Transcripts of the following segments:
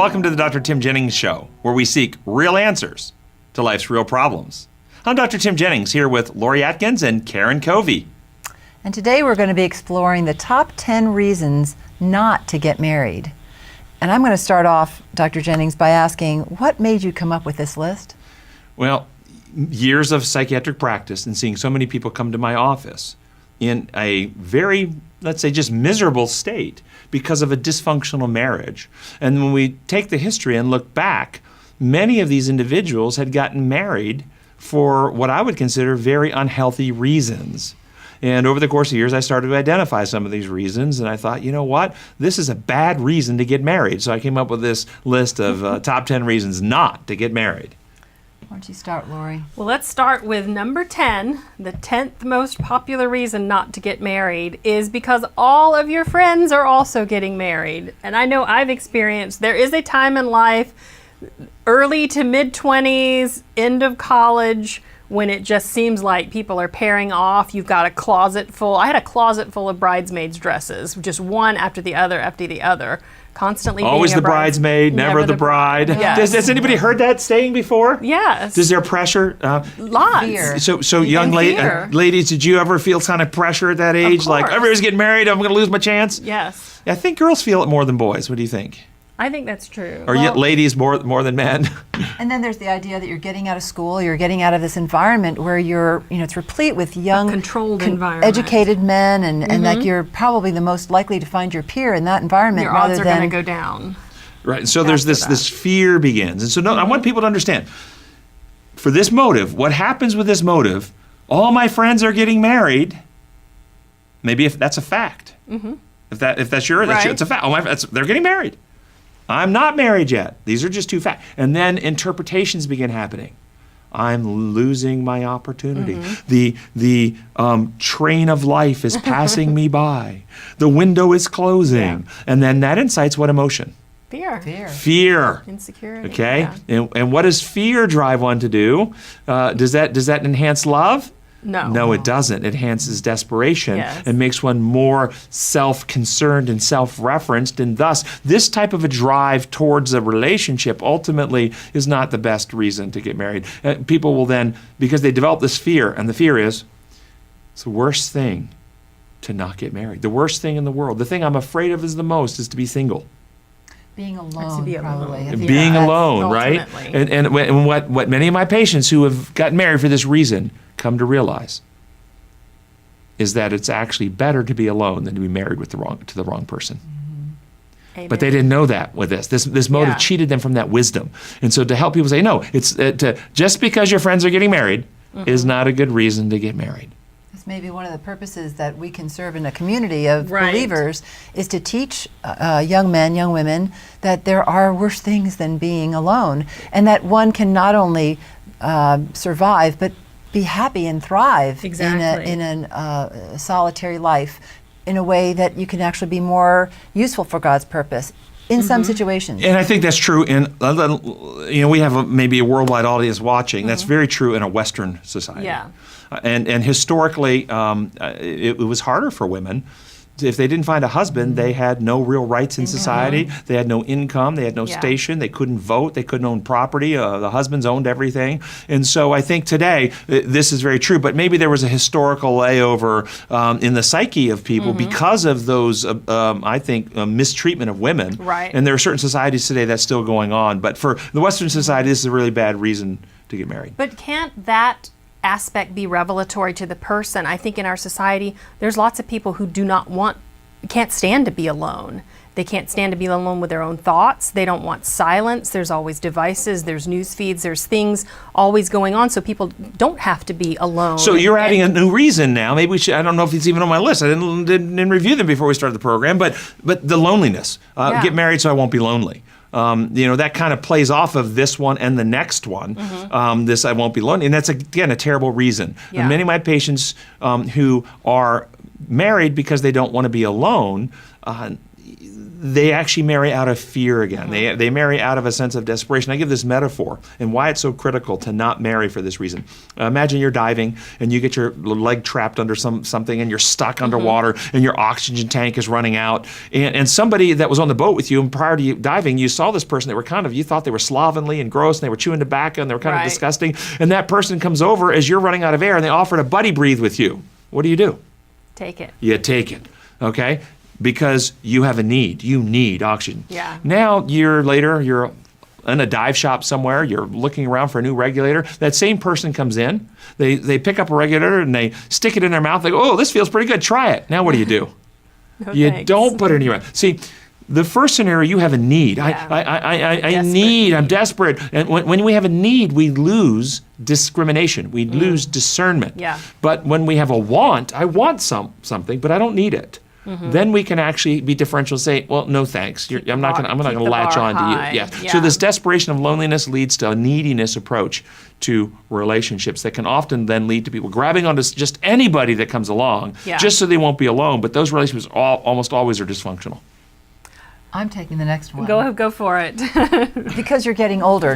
welcome to the Dr. Tim Jennings Show, where we seek real answers to life's real problems. I'm Dr. Tim Jennings, here with Lori Atkins and Karen Covey. And today we're going to be exploring the top 10 reasons not to get married. And I'm going to start off, Dr. Jennings, by asking, what made you come up with this list? Well, years of psychiatric practice and seeing so many people come to my office in a very, let's say, just miserable state because of a dysfunctional marriage. And when we take the history and look back, many of these individuals had gotten married for what I would consider very unhealthy reasons. And over the course of years, I started to identify some of these reasons, and I thought, you know what? This is a bad reason to get married. So I came up with this list of top 10 reasons not to get married. Why don't you start, Lori? Well, let's start with number 10. The 10th most popular reason not to get married is because all of your friends are also getting married. And I know I've experienced, there is a time in life, early to mid-20s, end of college, when it just seems like people are pairing off. You've got a closet full. I had a closet full of bridesmaids dresses, just one after the other. Constantly always being the bridesmaid, never the bride. Yes. Has anybody heard that saying before? Yes. Is there pressure? Lots. Fear. So young ladies, did you ever feel kind of pressure at that age? Like, everybody's getting married, I'm going to lose my chance? Yes. I think girls feel it more than boys. What do you think? I think that's true. Or yet ladies more than men? And then there's the idea that you're getting out of school, you're getting out of this environment where you're, it's replete with young, controlled environment, educated men, and like you're probably the most likely to find your peer in that environment. Your odds are going to go down. Right. So there's this fear begins, and so I want people to understand. For this motive, what happens with this motive? All my friends are getting married. Maybe if that's a fact. Mm-hmm. If that's your, it's a fact. They're getting married. I'm not married yet. These are just two facts. And then interpretations begin happening. I'm losing my opportunity. Mm-hmm. The train of life is passing me by. The window is closing. Yeah. And then that incites what emotion? Fear. Insecurity. Okay? Yeah. And what does fear drive one to do? Does that enhance love? No, it doesn't. It enhances desperation and makes one more self-concerned and self-referenced, and thus this type of a drive towards a relationship ultimately is not the best reason to get married. People will then, because they develop this fear, and the fear is, it's the worst thing to not get married. The worst thing in the world. The thing I'm afraid of the most is to be single. Being alone, probably. Being alone, right? And what many of my patients who have gotten married for this reason come to realize is that it's actually better to be alone than to be married to the wrong person. Mm-hmm. But they didn't know that with this. This motive cheated them from that wisdom. And so to help people say, no, it's just because your friends are getting married is not a good reason to get married. This may be one of the purposes that we can serve in a community of believers, is to teach young men, young women, that there are worse things than being alone, and that one can not only survive, but be happy and thrive in a solitary life in a way that you can actually be more useful for God's purpose in some situations. And I think that's true in, we have maybe a worldwide audience watching. That's very true in a Western society. Yeah. And historically, it was harder for women. If they didn't find a husband, they had no real rights in society. They had no income. They had no station. They couldn't vote. They couldn't own property. The husbands owned everything. And so I think today, this is very true. But maybe there was a historical layover in the psyche of people because of those, I think, mistreatment of women. Right. And there are certain societies today that's still going on. But for the Western society, this is a really bad reason to get married. But can't that aspect be revelatory to the person? I think in our society, there's lots of people who can't stand to be alone. They can't stand to be alone with their own thoughts. They don't want silence. There's always devices, there's news feeds, there's things always going on, so people don't have to be alone. So you're adding a new reason now. Maybe we should, I don't know if it's even on my list. I didn't review them before we started the program, but the loneliness. Get married so I won't be lonely. That kind of plays off of this one and the next one, this I won't be lonely. And that's, again, a terrible reason. Yeah. And many of my patients who are married because they don't want to be alone, they actually marry out of fear again. They marry out of a sense of desperation. I give this metaphor and why it's so critical to not marry for this reason. Imagine you're diving and you get your leg trapped under something and you're stuck underwater and your oxygen tank is running out. And somebody that was on the boat with you, and prior to you diving, you saw this person that were kind of, you thought they were slovenly and gross and they were chewing tobacco and they were kind of disgusting. And that person comes over as you're running out of air and they offer to buddy breathe with you. What do? Take it. You take it, okay? Because you have a need. You need oxygen. Yeah. Now, a year later, you're in a dive shop somewhere, you're looking around for a new regulator. That same person comes in, they pick up a regulator and they stick it in their mouth. They go, oh, this feels pretty good, try it. Now what do? No, you thanks. don't put it in your mouth. See, the first scenario, you have a need. Yeah. I need, I'm desperate. And when we have a need, we lose discrimination. We lose discernment. Yeah. But when we have a want, I want something, but I don't need it. Then we can actually be differential and say, well, no thanks. I'm not going to latch on to you. Yeah. So this desperation of loneliness leads to a neediness approach to relationships that can often then lead to people grabbing onto just anybody that comes along just so they won't be alone. But those relationships almost always are dysfunctional. I'm taking the next one. Go for it. Because you're getting older.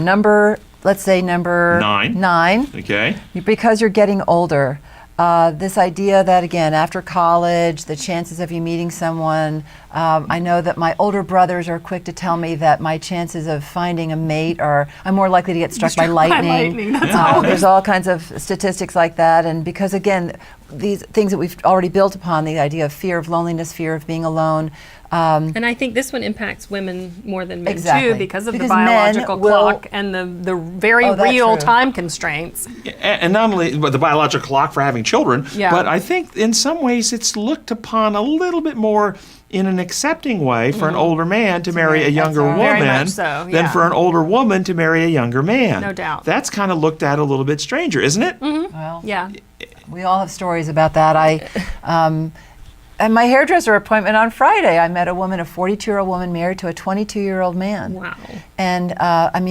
Let's say number 9. Okay. Because you're getting older. This idea that, again, after college, the chances of you meeting someone, I know that my older brothers are quick to tell me that my chances of finding a mate I'm more likely to get struck by lightning. There's all kinds of statistics like that. And because, again, these things that we've already built upon, the idea of fear of loneliness, fear of being alone. And I think this one impacts women more than men too, because of the Because biological men will- clock and the very that's real true. time constraints. And not only the biological clock for having children, Yeah. but I think in some ways it's looked upon a little bit more in an accepting way for an older man to marry a younger right. Very woman much so, than yeah. for an older woman to marry a younger man. No doubt. That's kind of looked at a little bit stranger, isn't it? Well, Yeah. we all have stories about that. At my hairdresser appointment on Friday, I met a 42-year-old woman married to a 22-year-old man. Wow. And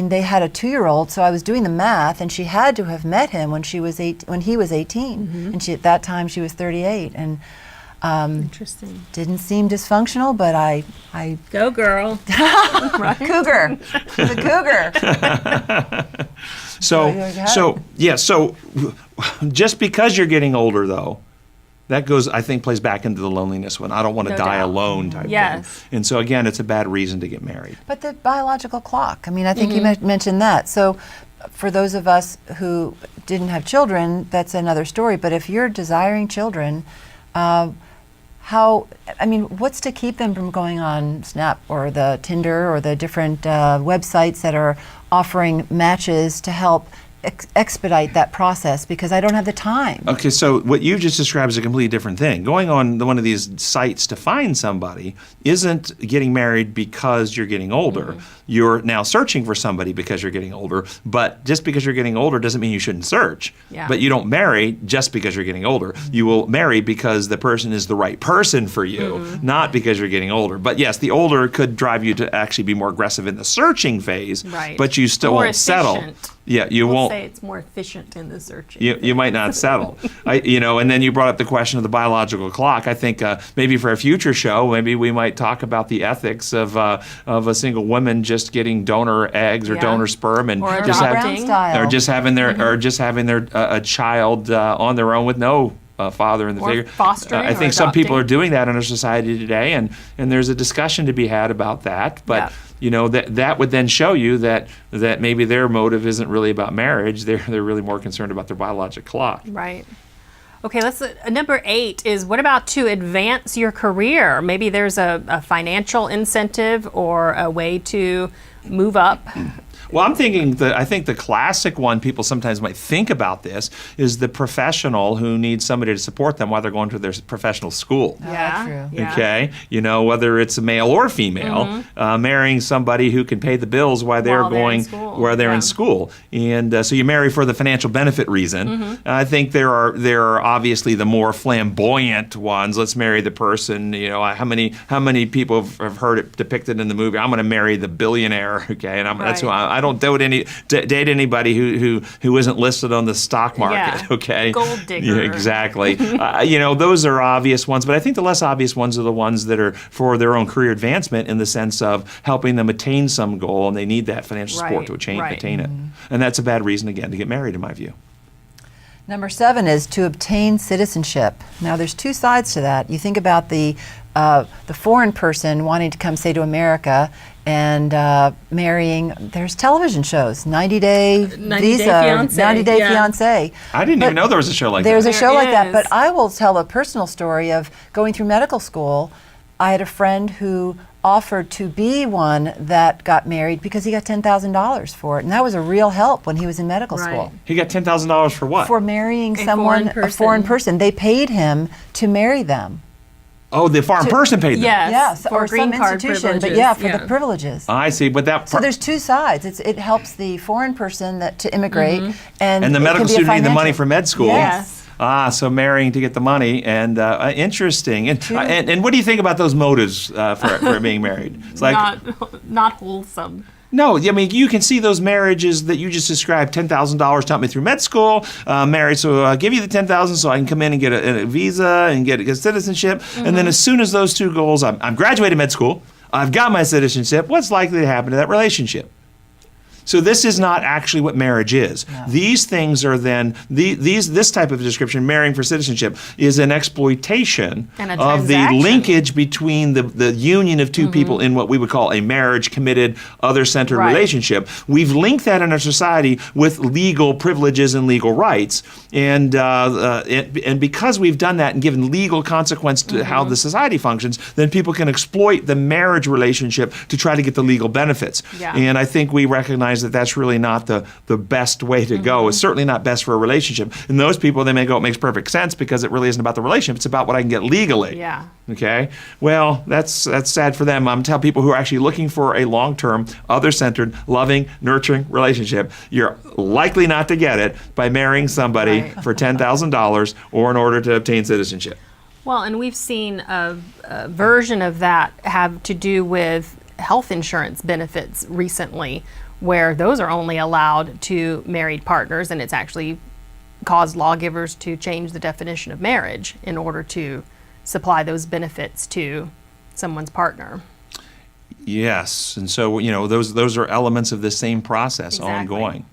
they had a 2-year-old, so I was doing the math, and she had to have met him when he was 18, and at that time she was 38, and Interesting. didn't seem dysfunctional, but I Go girl. cougar, she's a cougar. So just because you're getting older, though, that goes, I think, plays back into the loneliness one. I don't want to No die doubt. alone type Yes. thing. And so, again, it's a bad reason to get married. But the biological clock, I think you mentioned that. So for those of us who didn't have children, that's another story. But if you're desiring children, what's to keep them from going on Snap or the Tinder or the different websites that are offering matches to help expedite that process, because I don't have the time. Okay, so what you just described is a completely different thing. Going on one of these sites to find somebody isn't getting married because you're getting older. You're now searching for somebody because you're getting older, but just because you're getting older doesn't mean you shouldn't search. Yeah. But you don't marry just because you're getting older. You will marry because the person is the right person for you, not because you're getting older. But yes, the older could drive you to actually be more aggressive in the searching phase, Right. but you still More won't settle. efficient. Yeah, you We'll won't. say it's more efficient in the searching. You might not settle. And then you brought up the question of the biological clock. I think maybe for a future show, maybe we might talk about the ethics of a single woman just getting donor eggs or Yeah. donor sperm and Or just adopting. Brown style. or just having their a child on their own with no father in the Or figure. fostering I or think some people adopting. are doing that in our society today, and there's a discussion to be had about that. But that would then show you that maybe their motive isn't really about marriage. They're really more concerned about their biological clock. Right. Okay, number 8 is, what about to advance your career? Maybe there's a financial incentive or a way to move up. Well, I think the classic one people sometimes might think about this is the professional who needs somebody to support them while they're going to their professional school. that's true. Yeah. Okay, whether it's a male or female, marrying somebody who can pay the bills while they're While they're in going school. where they're Yeah. in school, and so you marry for the financial benefit reason. I think there are obviously the more flamboyant ones. Let's marry the person. How many people have heard it depicted in the movie? I'm going to marry the billionaire. Okay, and that's who I don't date anybody who isn't listed on the stock market. Yeah. Okay, Gold digger. Yeah, exactly. Those are obvious ones, but I think the less obvious ones are the ones that are for their own career advancement in the sense of helping them attain some goal, and they need that financial support to attain it. And that's a bad reason again to get married, in my view. Number 7 is to obtain citizenship. Now, there's two sides to that. You think about the foreign person wanting to come, say, to America and marrying. There's television shows, 90-Day Visa, 90-Day Fiancé. I didn't even know there was a show like that. There's a show like that, is. but I will tell a personal story of going through medical school. I had a friend who offered to be one that got married because he got $10,000 for it, and that was a real help when he was in medical school. He got $10,000 for what? For marrying someone, a foreign person. They paid him to marry them. Oh, the foreign person paid them. Yes, for or green some card institution, but privileges. for the privileges. I see, but that So there's two sides. It helps the foreign person to immigrate, and the it medical can be a student need the money financial- for med school. Yes. So marrying to get the money, and interesting. And what do you think about those motives for being married? It's like not wholesome. no, I mean you can see those marriages that you just described. $10,000 to help me through med school. Married, so I'll give you the $10,000 so I can come in and get a visa and get citizenship. And then as soon as those two goals, I'm graduated med school. I've got my citizenship. What's likely to happen to that relationship? So this is not actually what marriage is. No. These things are then this type of description, marrying for citizenship, is an exploitation And a of the transaction. linkage between the union of two people in what we would call a marriage committed, other-centered Right. relationship. We've linked that in our society with legal privileges and legal rights, and because we've done that and given legal consequence to how the society functions, then people can exploit the marriage relationship to try to get the legal benefits. Yeah. And I think we recognize that that's really not the best way to go. It's certainly not best for a relationship. And those people, they may go, it makes perfect sense because it really isn't about the relationship. It's about what I can get legally. Yeah. Okay? Well, that's sad for them. I'm telling people who are actually looking for a long-term, other-centered, loving, nurturing relationship, you're likely not to get it by marrying somebody Right. for $10,000 or in order to obtain citizenship. Well, and we've seen a version of that have to do with health insurance benefits recently, where those are only allowed to married partners, and it's actually caused lawgivers to change the definition of marriage in order to supply those benefits to someone's partner. Yes, and so those are elements of the same process Exactly. ongoing.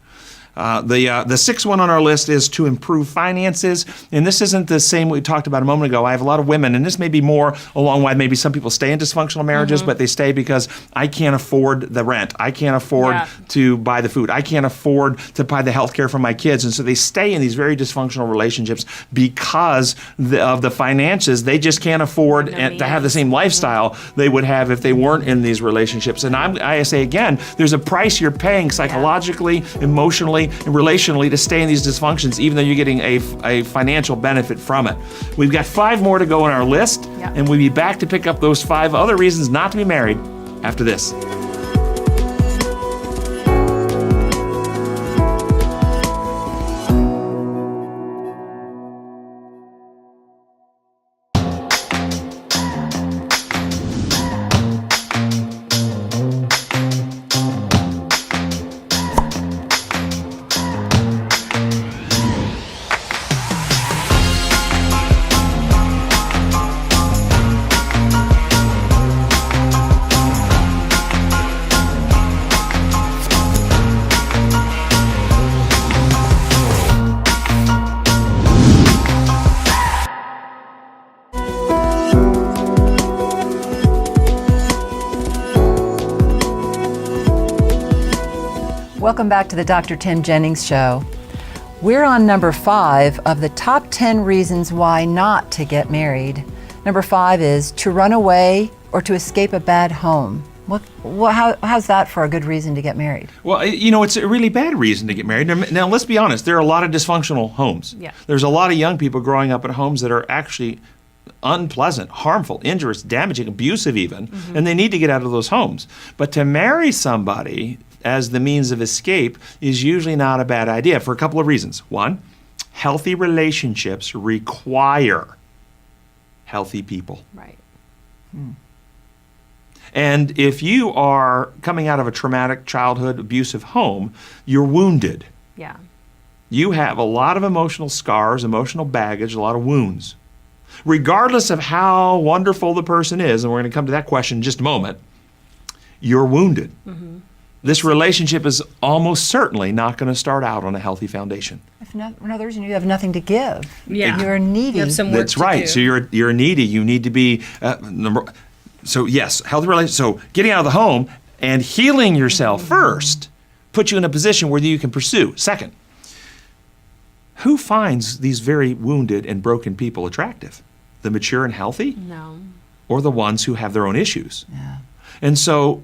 The sixth one on our list is to improve finances, and this isn't the same we talked about a moment ago. I have a lot of women, and this may be more along why maybe some people stay in dysfunctional marriages, but they stay because I can't afford the rent, I can't afford to buy the food, I can't afford to buy the health care for my kids, and so they stay in these very dysfunctional relationships because of the finances. They just can't afford to have the same lifestyle they would have if they weren't in these relationships. And I say again, there's a price you're paying psychologically, emotionally, and relationally to stay in these dysfunctions, even though you're getting a financial benefit from it. We've got 5 more to go on our list, and we'll be back to pick up those 5 other reasons not to be married after this. Welcome back to the Dr. Tim Jennings Show. We're on number 5 of the top 10 reasons why not to get married. Number 5 is to run away or to escape a bad home. How's that for a good reason to get married? Well, it's a really bad reason to get married. Now, let's be honest. There are a lot of dysfunctional homes. Yeah. There's a lot of young people growing up in homes that are actually unpleasant, harmful, injurious, damaging, abusive even, and they need to get out of those homes. But to marry somebody as the means of escape is usually not a bad idea for a couple of reasons. One, healthy relationships require healthy people. Right. And if you are coming out of a traumatic childhood abusive home, you're wounded. Yeah. You have a lot of emotional scars, emotional baggage, a lot of wounds. Regardless of how wonderful the person is, and we're going to come to that question in just a moment, you're wounded. Mm-hmm. This relationship is almost certainly not going to start out on a healthy foundation. If not, in other words, you have nothing to give. Yeah. You're needy. You have some work That's to right. do. So you're needy. You need to be so yes, healthy relationship. So getting out of the home and healing yourself first puts you in a position where you can pursue. Second, who finds these very wounded and broken people attractive? The mature and healthy? No. Or the ones who have their own issues? Yeah. And so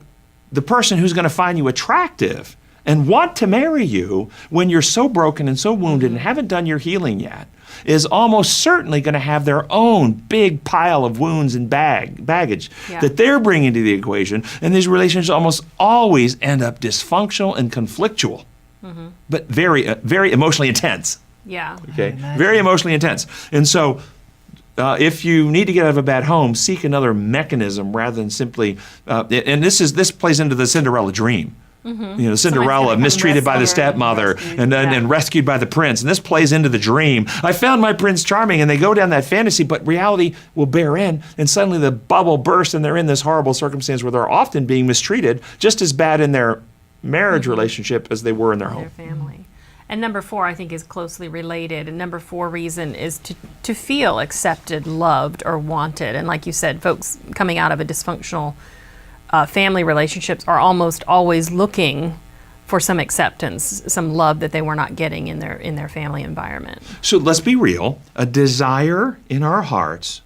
the person who's going to find you attractive and want to marry you when you're so broken and so wounded and haven't done your healing yet is almost certainly going to have their own big pile of wounds and baggage that they're bringing to the equation. And these relationships almost always end up dysfunctional and conflictual, but very, very emotionally intense. Yeah. Okay, very emotionally intense. And so if you need to get out of a bad home, seek another mechanism rather than simply, and this plays into the Cinderella dream. Mm-hmm. You know, Cinderella mistreated by the stepmother and rescued by the prince. And this plays into the dream. I found my Prince Charming, and they go down that fantasy, but reality will bear in, and suddenly the bubble bursts, and they're in this horrible circumstance where they're often being mistreated just as bad in their marriage relationship as they were in their home. Their family. And number 4, I think, is closely related. And number 4 reason is to feel accepted, loved, or wanted. And like you said, folks coming out of a dysfunctional family relationships are almost always looking for some acceptance, some love that they were not getting in their family environment. So let's be real. A desire in our hearts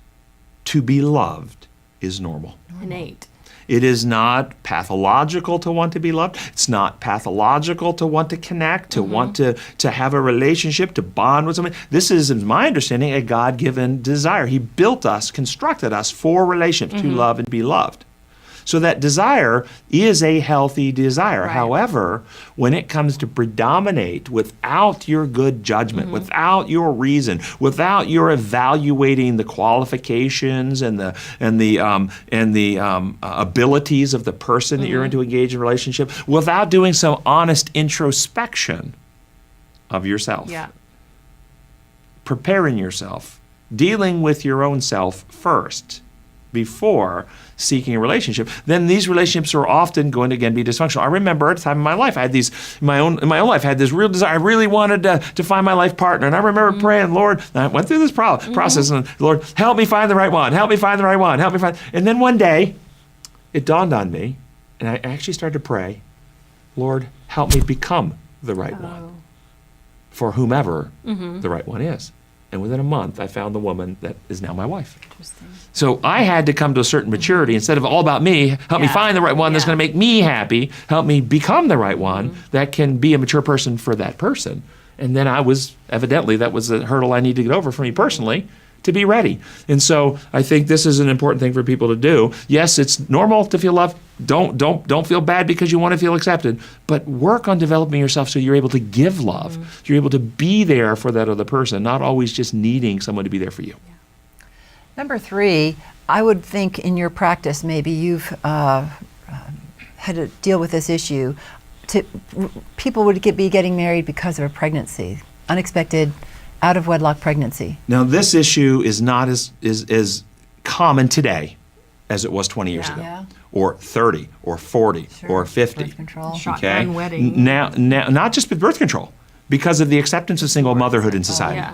to be loved is normal. Innate. It is not pathological to want to be loved. It's not pathological to want to connect, to want to have a relationship, to bond with somebody. This is, in my understanding, a God-given desire. He built us, constructed us for relationships, to love and be loved. So that desire is a healthy desire. Right. However, when it comes to predominate without your good judgment, without your reason, without your evaluating the qualifications and the abilities of the person that you're in to engage in a relationship, without doing some honest introspection of yourself, preparing yourself, dealing with your own self first before seeking a relationship, then these relationships are often going to again be dysfunctional. I remember at a time in my life, I had these in my own life, I had this real desire. I really wanted to find my life partner, and I remember praying, Lord, and I went through this process, and Lord, help me find the right one. Help me find the right one. Help me find. And then one day, it dawned on me, and I actually started to pray, Lord, help me become the right one for whomever the right one is. And within a month, I found the woman that is now my wife. Interesting. So I had to come to a certain maturity. Instead of all about me, help me find the right one that's going to make me happy, help me become the right one that can be a mature person for that person. And then that was a hurdle I needed to get over for me personally to be ready. And so I think this is an important thing for people to do. Yes, it's normal to feel loved. Don't feel bad because you want to feel accepted, but work on developing yourself so you're able to give love. You're able to be there for that other person, not always just needing someone to be there for you. Number 3, I would think in your practice maybe you've had to deal with this issue. People would be getting married because of a pregnancy, unexpected out-of-wedlock pregnancy. Now, this issue is not as common today as it was 20 years ago, or 30, or 40, or 50. Birth control. Shotgun wedding. Now, not just with birth control, because of the acceptance of single motherhood in society.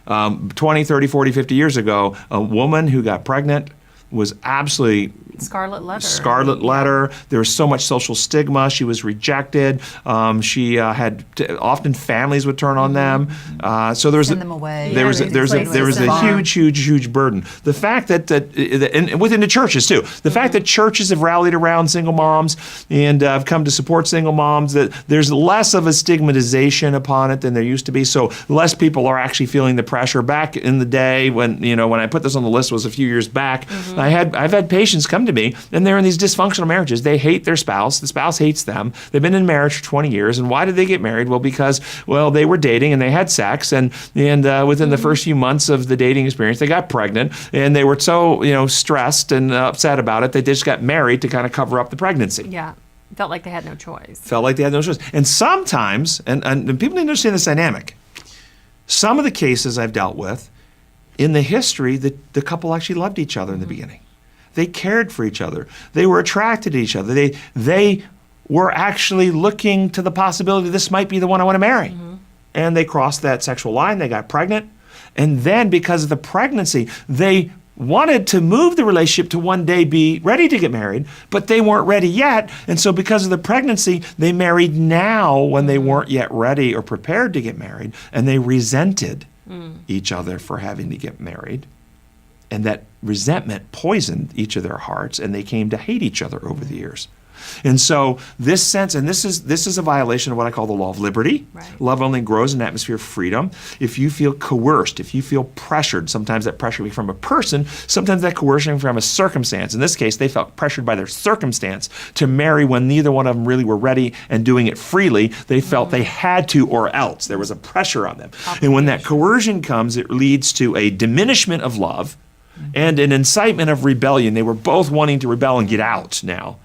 20, 30, 40, 50 years ago, a woman who got pregnant was absolutely Scarlet letter. There was so much social stigma. She was rejected. She had often families would turn on them. So there was Send them away. There was a huge burden. The fact that and within the churches too. The fact that churches have rallied around single moms and have come to support single moms. That there's less of a stigmatization upon it than there used to be. So less people are actually feeling the pressure. Back in the day when I put this on the list was a few years back. I've had patients come to me, and they're in these dysfunctional marriages. They hate their spouse. The spouse hates them. They've been in marriage for 20 years. And why did they get married? Well, because, they were dating and they had sex. And within the first few months of the dating experience, they got pregnant. And they were so, stressed and upset about it, they just got married to kind of cover up the pregnancy. Yeah. Felt like they had no choice. Felt like they had no choice. And sometimes, and people need to understand this dynamic, some of the cases I've dealt with, in the history, the couple actually loved each other in the beginning. They cared for each other. They were attracted to each other. They were actually looking to the possibility this might be the one I want to marry. And they crossed that sexual line. They got pregnant. And then because of the pregnancy, they wanted to move the relationship to one day be ready to get married, but they weren't ready yet. And so because of the pregnancy, they married now when they weren't yet ready or prepared to get married. And they resented each other for having to get married. And that resentment poisoned each of their hearts, and they came to hate each other over the years. And so this sense, and this is a violation of what I call the law of liberty. Right. Love only grows in an atmosphere of freedom. If you feel coerced, if you feel pressured, sometimes that pressure can be from a person, sometimes that coercion can be from a circumstance. In this case, they felt pressured by their circumstance to marry when neither one of them really were ready and doing it freely. They felt they had to or else. There was a pressure on them. And when that coercion comes, it leads to a diminishment of love and an incitement of rebellion. They were both wanting to rebel and get out now.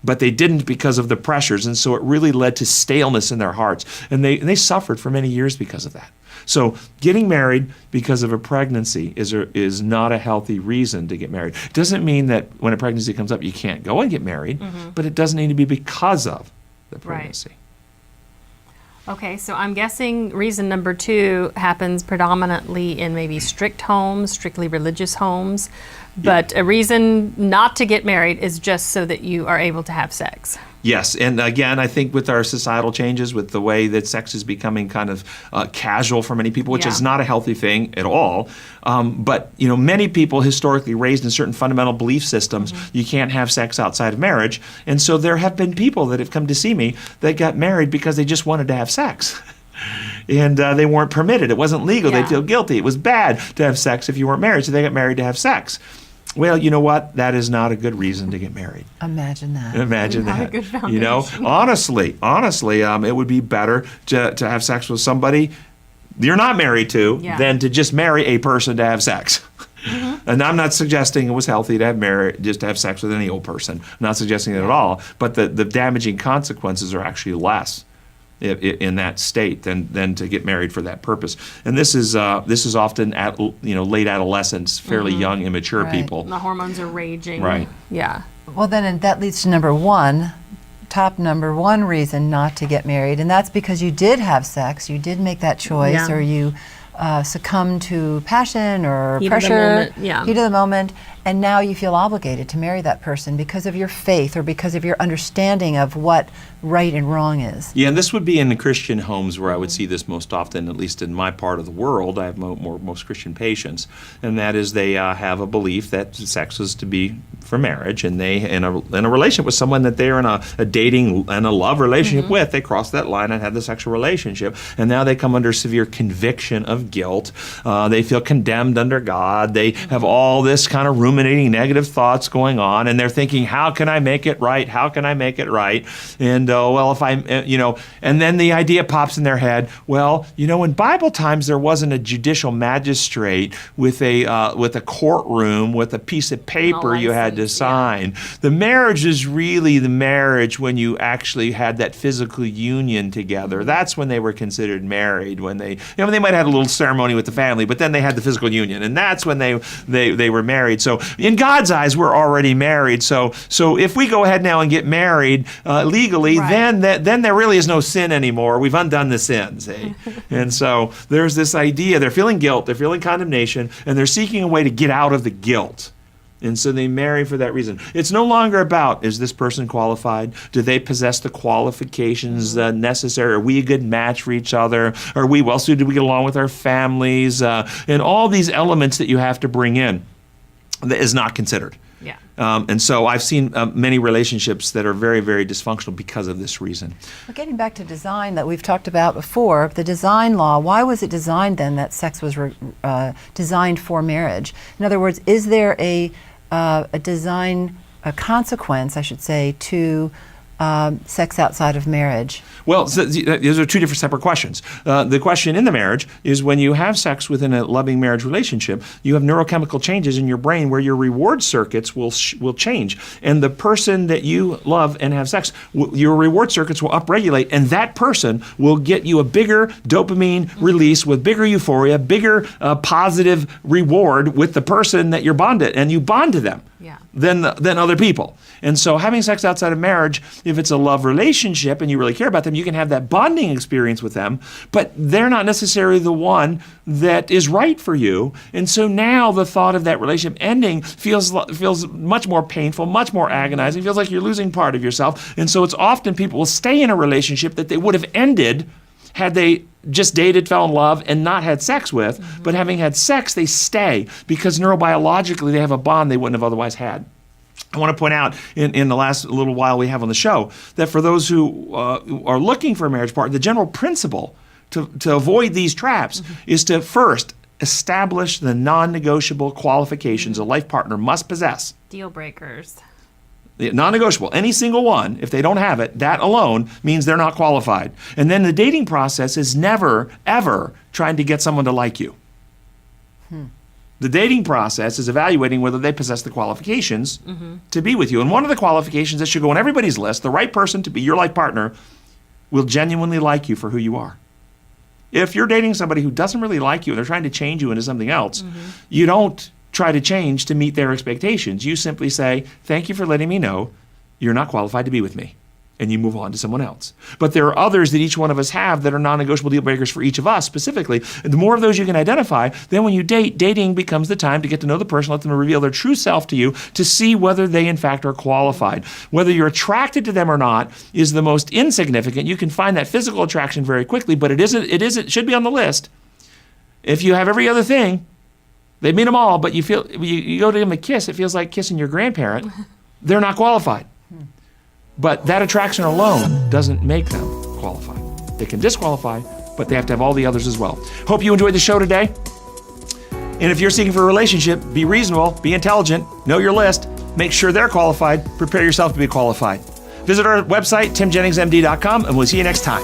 But they didn't because of the pressures, and so it really led to staleness in their hearts. And they suffered for many years because of that. So getting married because of a pregnancy is not a healthy reason to get married. It doesn't mean that when a pregnancy comes up you can't go and get married, but it doesn't need to be because of the pregnancy. Right. Okay, so I'm guessing reason number 2 happens predominantly in maybe strict homes, strictly religious homes, but a reason not to get married is just so that you are able to have sex. Yes, and again, I think with our societal changes, with the way that sex is becoming kind of casual for many people, which is not a healthy thing at all. But many people historically raised in certain fundamental belief systems, you can't have sex outside of marriage, and so there have been people that have come to see me that got married because they just wanted to have sex. And they weren't permitted. It wasn't legal. They feel guilty. It was bad to have sex if you weren't married, so they got married to have sex. Well, you know what? That is not a good reason to get married. Imagine that. Imagine Not a that. good foundation. Honestly, it would be better to have sex with somebody you're not married to than to just marry a person to have sex. And I'm not suggesting it was healthy to just to have sex with any old person. I'm not suggesting it at all. But the damaging consequences are actually less in that state than to get married for that purpose. And this is often at late adolescence, fairly young, immature people. The hormones are raging. Right. Yeah. Well, then that leads to number 1, number one reason not to get married, and that's because you did have sex, you did make that choice, or you succumb to passion or pressure, heat of the moment, and now you feel obligated to marry that person because of your faith or because of your understanding of what right and wrong is. Yeah, and this would be in the Christian homes where I would see this most often, at least in my part of the world. I have most Christian patients, and that is they have a belief that sex is to be for marriage, and they in a relationship with someone that they're in a dating and a love relationship with, they cross that line and have the sexual relationship, and now they come under severe conviction of guilt. They feel condemned under God. They have all this kind of ruminating negative thoughts going on, and they're thinking, how can I make it right? How can I make it right? And well, if I'm, and then the idea pops in their head, well, in Bible times there wasn't a judicial magistrate with a courtroom with a piece of paper you had to sign. The marriage is really the marriage when you actually had that physical union together. That's when they were considered married. When they might have had a little ceremony with the family, but then they had the physical union, and that's when they were married. So in God's eyes, we're already married. So if we go ahead now and get married legally, then there really is no sin anymore. We've undone the sin, see? And so there's this idea, they're feeling guilt, they're feeling condemnation, and they're seeking a way to get out of the guilt. And so they marry for that reason. It's no longer about, is this person qualified? Do they possess the qualifications necessary? Are we a good match for each other? Are we well suited? Do we get along with our families? And all these elements that you have to bring in that is not considered. Yeah. And so I've seen many relationships that are very, very dysfunctional because of this reason. Well, getting back to design that we've talked about before, the design law, why was it designed then that sex was designed for marriage? In other words, is there a a consequence, I should say, to sex outside of marriage? Well, so those are two different separate questions. The question in the marriage is when you have sex within a loving marriage relationship, you have neurochemical changes in your brain where your reward circuits will change. And the person that you love and have sex, your reward circuits will upregulate, and that person will get you a bigger dopamine release with bigger euphoria, bigger positive reward with the person that you're bonded, and you bond to them. Yeah. Than other people. And so having sex outside of marriage, if it's a love relationship and you really care about them, you can have that bonding experience with them, but they're not necessarily the one that is right for you. And so now the thought of that relationship ending feels much more painful, much more agonizing, feels like you're losing part of yourself. And so it's often people will stay in a relationship that they would have ended had they just dated, fell in love, and not had sex with, but having had sex, they stay because neurobiologically they have a bond they wouldn't have otherwise had. I want to point out in the last little while we have on the show that for those who are looking for a marriage partner, the general principle to avoid these traps is to first establish the non-negotiable qualifications a life partner must possess. Deal breakers. Non-negotiable, any single one, if they don't have it, that alone means they're not qualified. And then the dating process is never, ever trying to get someone to like you. The dating process is evaluating whether they possess the qualifications to be with you. And one of the qualifications that should go on everybody's list, the right person to be your life partner, will genuinely like you for who you are. If you're dating somebody who doesn't really like you and they're trying to change you into something else, you don't try to change to meet their expectations. You simply say, thank you for letting me know you're not qualified to be with me. And you move on to someone else. But there are others that each one of us have that are non-negotiable deal breakers for each of us specifically. And the more of those you can identify, then when you date, dating becomes the time to get to know the person, let them reveal their true self to you to see whether they in fact are qualified. Whether you're attracted to them or not is the most insignificant. You can find that physical attraction very quickly, but it should be on the list. If you have every other thing, they meet them all, but you go to give them a kiss, it feels like kissing your grandparent. They're not qualified. But that attraction alone doesn't make them qualified. They can disqualify, but they have to have all the others as well. Hope you enjoyed the show today. And if you're seeking for a relationship, be reasonable, be intelligent, know your list, make sure they're qualified, prepare yourself to be qualified. Visit our website, timjenningsmd.com, and we'll see you next time.